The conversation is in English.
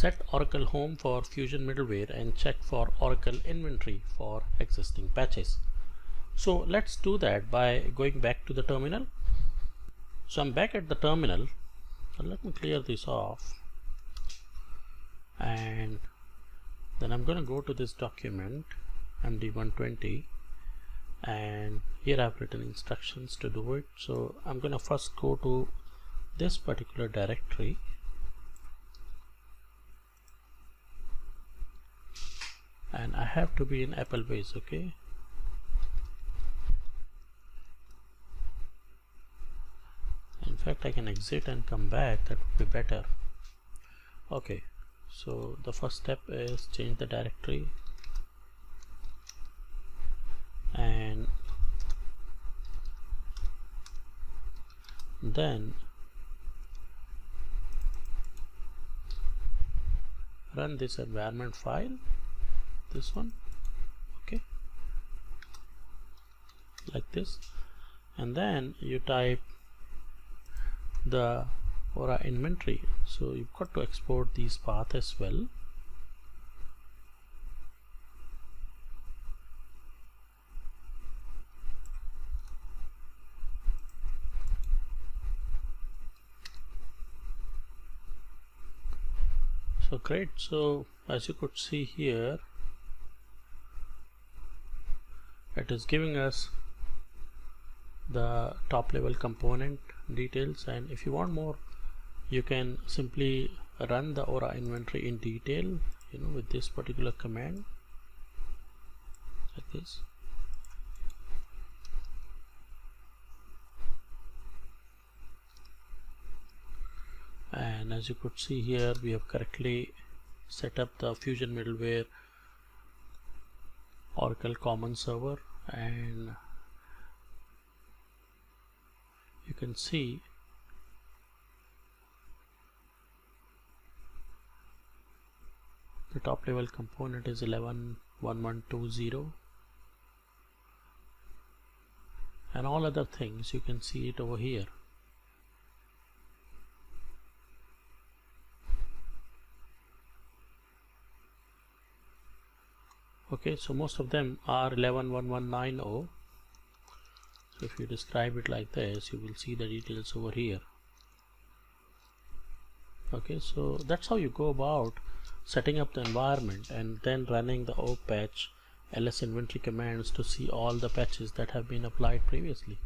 Set Oracle Home for Fusion Middleware and check for Oracle inventory for existing patches. So let's do that by going back to the terminal. So I'm back at the terminal. So let me clear this off, and then I'm going to go to this document MD120, and here I've written instructions to do it. So I'm going to first go to this particular directory, and I have to be in Applebase. Okay, in fact I can exit and come back, that would be better. Okay, so the first step is change the directory, and then run this environment file, this one, okay, like this, and then you type the Aura inventory. So you've got to export these paths as well. So great. So as you could see here, it is giving us the top level component details, and if you want more you can simply run the Aura inventory in detail, with this particular command, like this. And as you could see here, we have correctly set up the Fusion Middleware Oracle Common Server, and you can see the top level component is 111120, and all other things you can see it over here. Okay, so most of them are 111190. So if you describe it like this, you will see the details over here. Okay, so that's how you go about setting up the environment and then running the opatch ls inventory commands to see all the patches that have been applied previously.